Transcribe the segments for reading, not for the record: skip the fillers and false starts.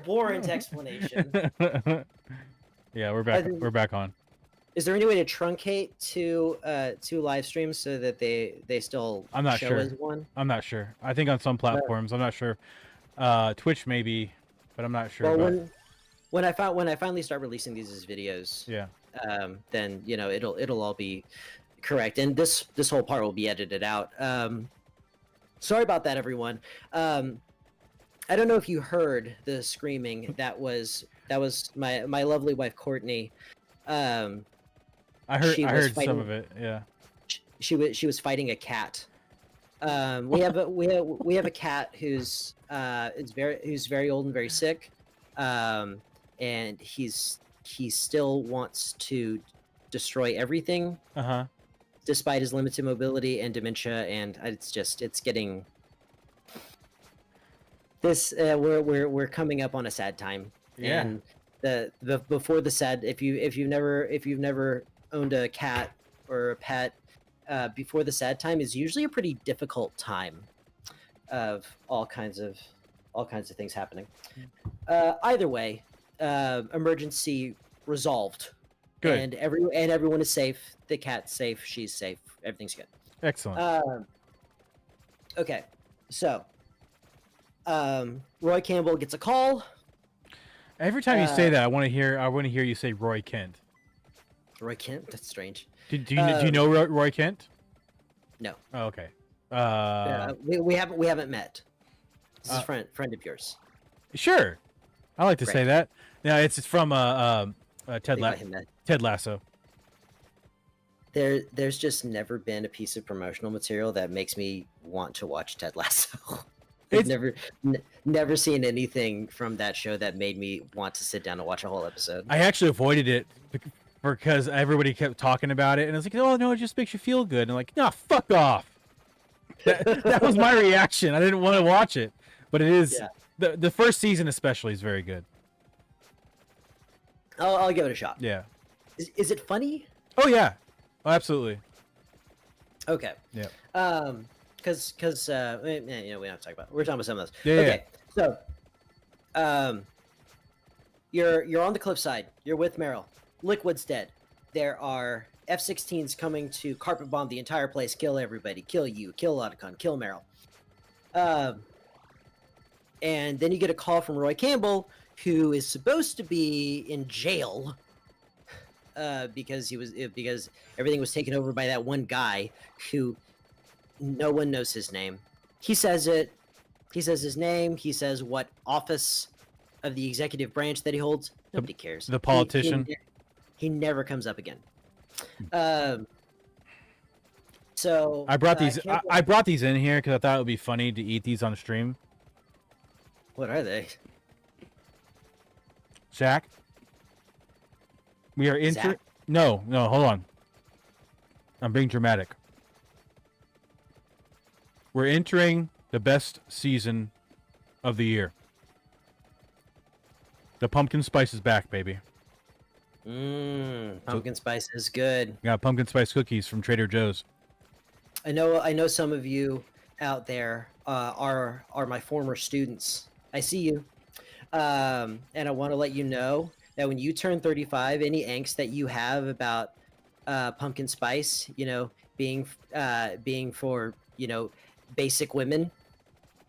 abhorrent explanation. Yeah, we're back. We're back on. Is there any way to truncate two live streams so that they still I'm not show sure. as one? I'm not sure. I think on some platforms, I'm not sure. Twitch maybe, but I'm not sure. Well, when I finally start releasing these as videos, yeah, then it'll all be correct, and this whole part will be edited out. Sorry about that, everyone. I don't know if you heard the screaming. That was my lovely wife Courtney. I heard some of it. Yeah. She was fighting a cat. We have a cat who's very old and very sick, and he still wants to destroy everything. Despite his limited mobility and dementia, and it's getting this. We're coming up on a sad time. Yeah. And the before the sad, if you've never owned a cat or a pet, before the sad time is usually a pretty difficult time of all kinds of things happening. Either way, emergency resolved. Good. And everyone is safe. The cat's safe. She's safe. Everything's good. Excellent. Okay, so Roy Campbell gets a call. Every time you say that, I want to hear you say Roy Kent. Roy Kent? That's strange. Do you know Roy Kent? No. Oh, okay. We haven't met. This is a friend of yours. Sure. I like to say that. Yeah, it's from Ted Lasso. There's just never been a piece of promotional material that makes me want to watch Ted Lasso. I've never seen anything from that show that made me want to sit down and watch a whole episode. I actually avoided it because everybody kept talking about it, and I was like, "Oh no, it just makes you feel good." And I'm like, "No, fuck off." That was my reaction. I didn't want to watch it, but it is the first season especially is very good. I'll give it a shot. Yeah. Is it funny? Oh yeah. Oh, absolutely. Okay. Yeah. Because we don't have to talk about it. We're talking about some of those. Yeah. Okay. So, you're on the cliffside. You're with Meryl. Liquid's dead. There are F-16s coming to carpet bomb the entire place, kill everybody, kill you, kill Otacon, kill Meryl. And then you get a call from Roy Campbell, who is supposed to be in jail because everything was taken over by that one guy who no one knows his name. He says it. He says his name. He says what office of the executive branch that he holds. Nobody cares. The politician. He never comes up again. So I brought these. I brought these in here because I thought it would be funny to eat these on stream. What are they? Zach, we are in. No, hold on. I'm being dramatic. We're entering the best season of the year. The pumpkin spice is back, baby. Pumpkin spice is good. Got pumpkin spice cookies from Trader Joe's. I know some of you out there are my former students. I see you. And I want to let you know that when you turn 35, any angst that you have about pumpkin spice, being for, basic women,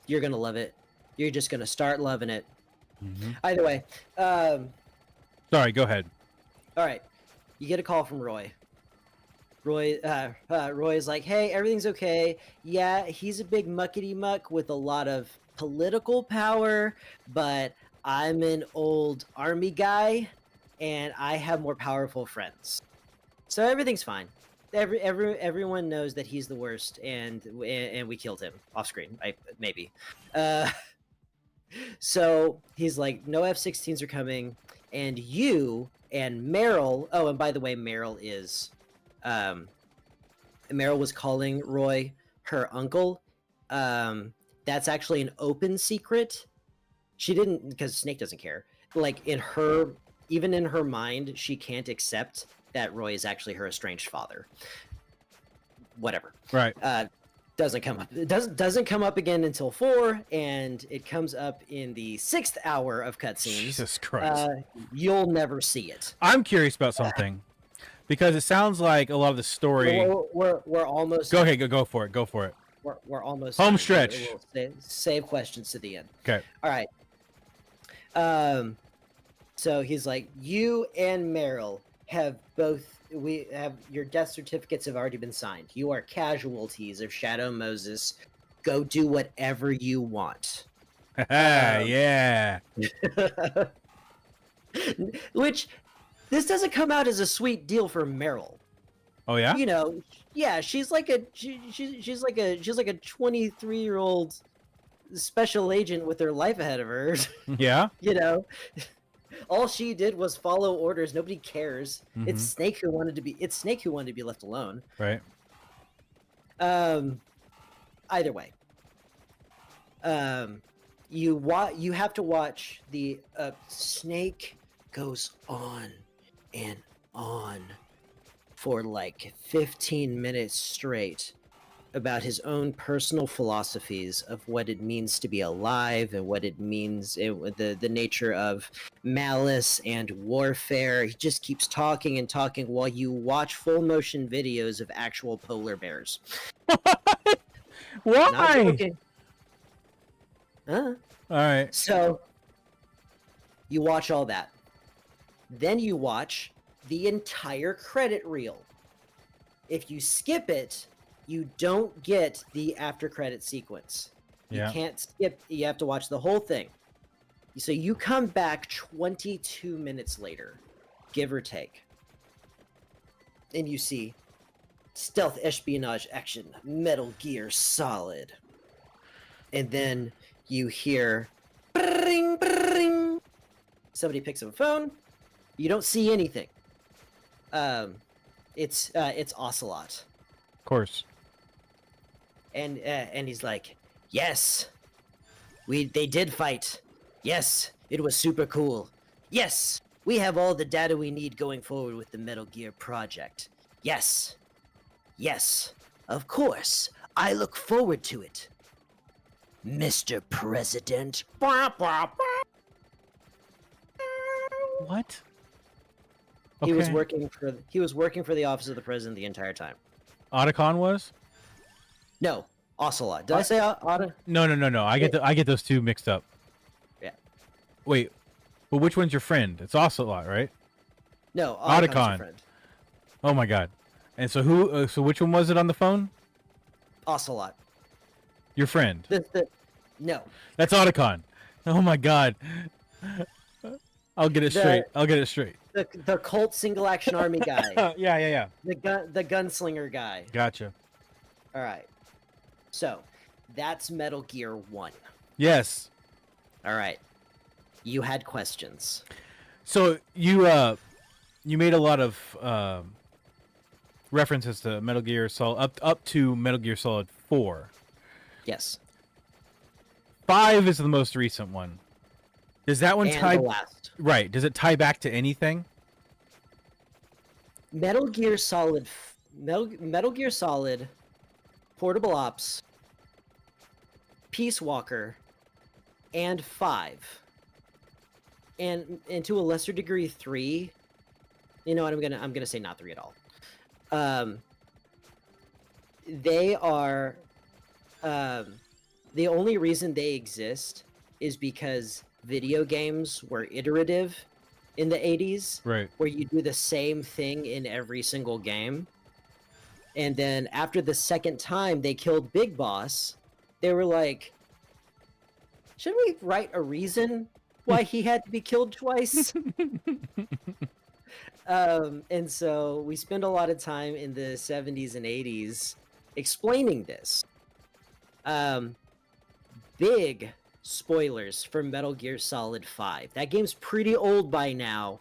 you're going to love it. You're just going to start loving it. Mm-hmm. Either way. Sorry, go ahead. All right. You get a call from Roy. Roy is like, hey, everything's okay. Yeah, he's a big muckety muck with a lot of political power, but I'm an old army guy and I have more powerful friends. So everything's fine. Everyone knows that he's the worst and we killed him off screen. Maybe. So he's like, no F-16s are coming, and you and Meryl. Oh, and by the way, Meryl was calling Roy her uncle. That's actually an open secret. She didn't, because Snake doesn't care. Like even in her mind, she can't accept that Roy is actually her estranged father. Whatever. Right. Doesn't come up. It doesn't come up again until 4, and it comes up in the 6th hour of cutscenes. Jesus Christ. You'll never see it. I'm curious about something because it sounds like a lot of the story. We're almost. Go ahead. Go for it. Go for it. We're almost Home done. stretch. We'll save questions to the end. Okay. All right. So he's like, you and Meryl have both. We have your death certificates have already been signed. You are casualties of Shadow Moses. Go do whatever you want. Yeah. Which this doesn't come out as a sweet deal for Meryl. Oh yeah. You know, yeah, she's like a she's like a 23-year-old special agent with her life ahead of her. Yeah. You know, all she did was follow orders. Nobody cares. Mhm. It's Snake who wanted to be left alone. Right. Either way, you have to watch the Snake goes on and on for like 15 minutes straight about his own personal philosophies of what it means to be alive and what it means, the nature of malice and warfare. He just keeps talking and talking while you watch full motion videos of actual polar bears. Not Why? joking. All right. So you watch all that. Then you watch the entire credit reel. If you skip it, you don't get the after credit sequence. Yeah. You can't skip. You have to watch the whole thing. So you come back 22 minutes later, give or take, and you see stealth espionage action, Metal Gear Solid. And then you hear bring, bring. Somebody picks up a phone. You don't see anything. It's Ocelot. Of course. And he's like, yes, they did fight. Yes, it was super cool. Yes, we have all the data we need going forward with the Metal Gear project. Yes, of course. I look forward to it, Mr. President. What? He was Okay. working for the office of the president the entire time. Otacon was? No, Ocelot. Did I say Otta? No. I get those two mixed up. Yeah. Wait, but which one's your friend? It's Ocelot, right? No, Otacon's your Otacon. friend. Oh my god. And so who? So which one was it on the phone? Ocelot. Your friend. No. That's Otacon. Oh my god. I'll get it straight. I'll get it straight. The cult single action army guy. Yeah. The gunslinger guy. Gotcha. All right. So, that's Metal Gear 1. Yes. All right. You had questions. So you made a lot of references to Metal Gear Solid up to Metal Gear Solid 4. Yes. 5 is the most recent one. Does that one And tie the last. right? Does it tie back to anything? Metal Gear Solid Portable Ops, Peace Walker, and 5. And to a lesser degree 3. You know what, I'm gonna say not 3 at all. They are the only reason they exist is because video games were iterative in the 80s, Right. where you do the same thing in every single game. And then after the second time they killed Big Boss, they were like, shouldn't we write a reason why he had to be killed twice? And so we spend a lot of time in the 70s and 80s explaining this. Big spoilers for Metal Gear Solid 5. That game's pretty old by now,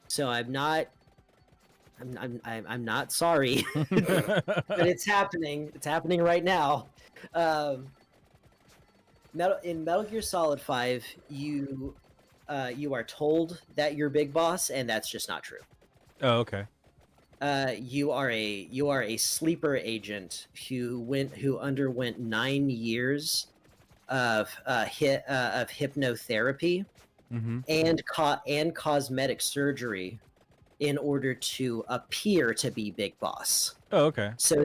so I'm not sorry. But it's happening. It's happening right now. In Metal Gear Solid 5, you are told that you're Big Boss, and that's just not true. Oh, okay. You are a sleeper agent who underwent 9 years of hypnotherapy Mm-hmm. and cosmetic surgery in order to appear to be Big Boss, Oh, okay. so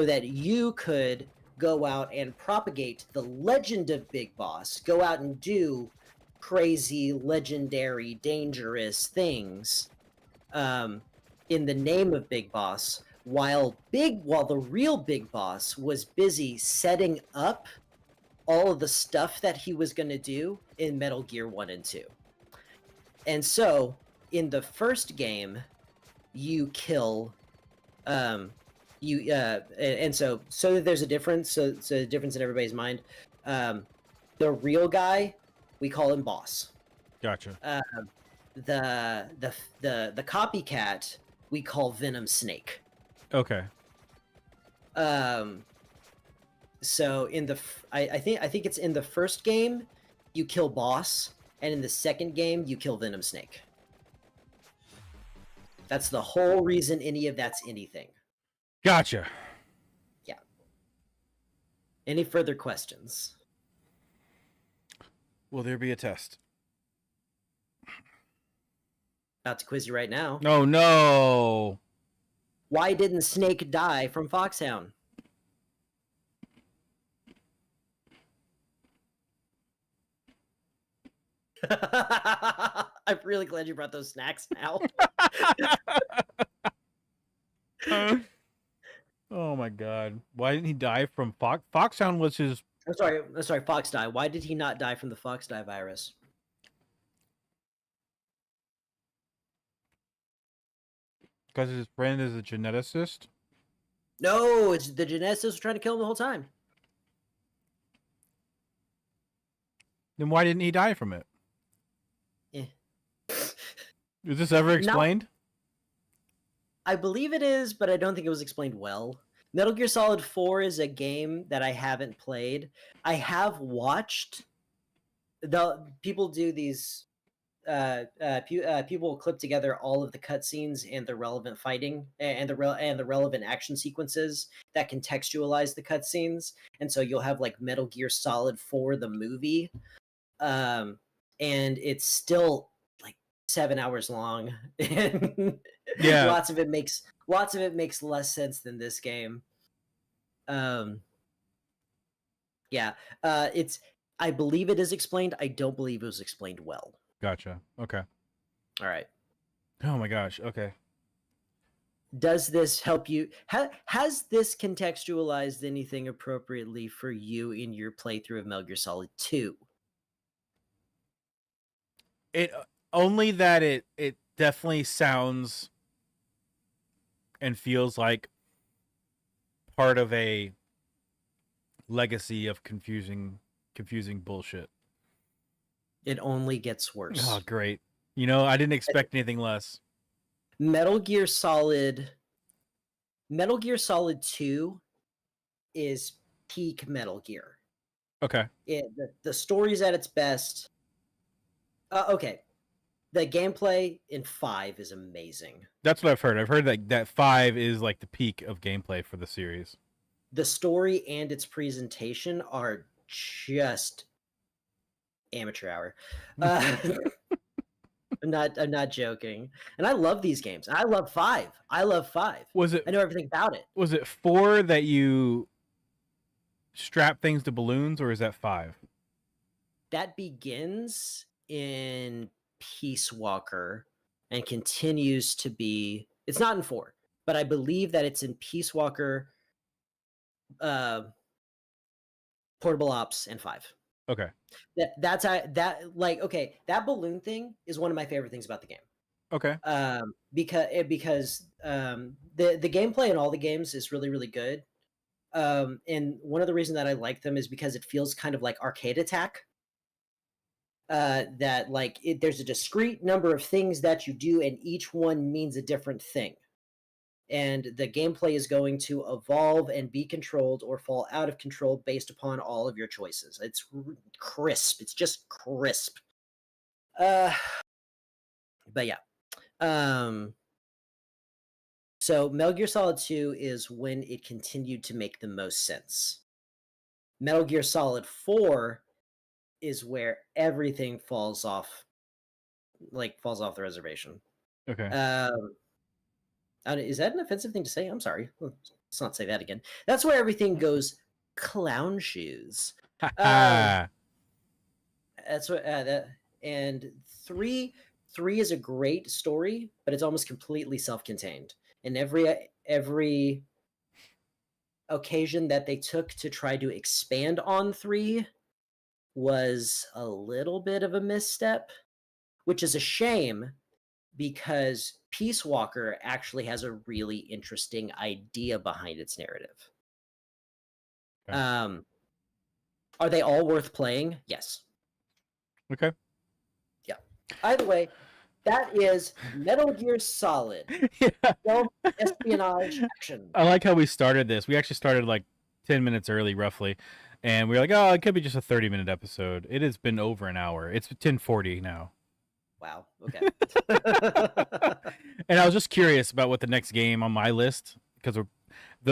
that you could go out and propagate the legend of Big Boss, go out and do crazy, legendary, dangerous things in the name of Big Boss, while the real Big Boss was busy setting up all of the stuff that he was going to do in Metal Gear 1 and 2. And so, in the first game, you kill and so that there's a difference, so a difference in everybody's mind. The real guy, we call him Boss. Gotcha. The copycat, we call Venom Snake. Okay. So I think it's in the first game you kill Boss, and in the second game you kill Venom Snake. That's the whole reason any of that's anything. Gotcha. Yeah. Any further questions? Will there be a test? About to quiz you right now. Oh no. Why didn't Snake die from Foxhound? I'm really glad you brought those snacks now. Oh my god. Why didn't he die from Foxhound was his... I'm sorry, Fox die. Why did he not die from the Fox die virus? Because his friend is a geneticist? No, it's the geneticists were trying to kill him the whole time. Then why didn't he die from it? Eh. Is this ever explained? I believe it is, but I don't think it was explained well. Metal Gear Solid 4 is a game that I haven't played. I have watched people do these people clip together all of the cutscenes and the relevant fighting and the relevant action sequences that contextualize the cutscenes, and so you'll have like Metal Gear Solid 4 the movie, and it's still like 7 hours long, and Yeah. lots of it makes less sense than this game. Yeah, I believe it is explained. I don't believe it was explained well. Gotcha. Okay. All right. Oh my gosh. Okay. Does this help you? Has this contextualized anything appropriately for you in your playthrough of Metal Gear Solid 2? It only that it definitely sounds and feels like part of a legacy of confusing bullshit. It only gets worse. Oh, great. You know, I didn't expect anything less. Metal Gear Solid 2 is peak Metal Gear. Okay. The story's at its best. Okay. The gameplay in 5 is amazing. That's what I've heard. I've heard that 5 is like the peak of gameplay for the series. The story and its presentation are just amateur hour. I'm not joking. And I love these games. I love 5. I know everything about it. Was it 4 that you strap things to balloons, or is that 5? That begins in Peace Walker and continues to be... It's not in 4, but I believe that it's in Peace Walker, Portable Ops, and 5. Okay. That balloon thing is one of my favorite things about the game. Okay. Because the gameplay in all the games is really, really good. And one of the reasons that I like them is because it feels kind of like Arcade Attack. That there's a discrete number of things that you do, and each one means a different thing. And the gameplay is going to evolve and be controlled or fall out of control based upon all of your choices. It's crisp. It's just crisp. But yeah. So Metal Gear Solid 2 is when it continued to make the most sense. Metal Gear Solid 4 is where everything falls off the reservation. Okay. Is that an offensive thing to say? I'm sorry. Let's not say that again. That's where everything goes clown shoes. Ha That's what and three is a great story, but it's almost completely self-contained. And every occasion that they took to try to expand on 3 was a little bit of a misstep, which is a shame because Peace Walker actually has a really interesting idea behind its narrative. Okay. Are they all worth playing? Yes. Okay. Yeah. Either way, that is Metal Gear Solid. Yeah. Espionage action. I like how we started this. We actually started like 10 minutes early, roughly. And we were like, oh, it could be just a 30-minute episode. It has been over an hour. It's 10:40 now. Wow. Okay. And I was just curious about what the next game on my list, because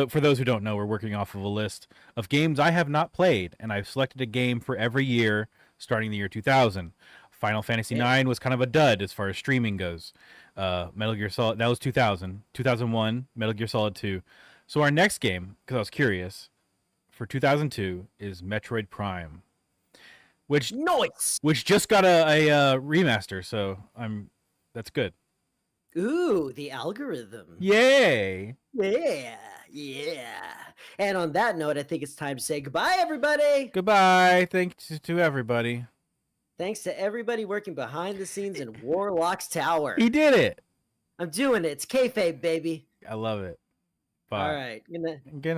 for those who don't know, we're working off of a list of games I have not played, and I've selected a game for every year starting the year 2000. Final Fantasy IX was kind of a dud as far as streaming goes. Metal Gear Solid, that was 2000. 2001, Metal Gear Solid 2. So our next game, because I was curious, for 2002 is Metroid Prime, which just got a remaster. So that's good. Ooh, the algorithm. Yay! Yeah. And on that note, I think it's time to say goodbye, everybody. Goodbye. Thanks to everybody. Thanks to everybody working behind the scenes in Warlocks Tower. He did it. I'm doing it. It's kayfabe, baby. I love it. Bye. All right. Good night.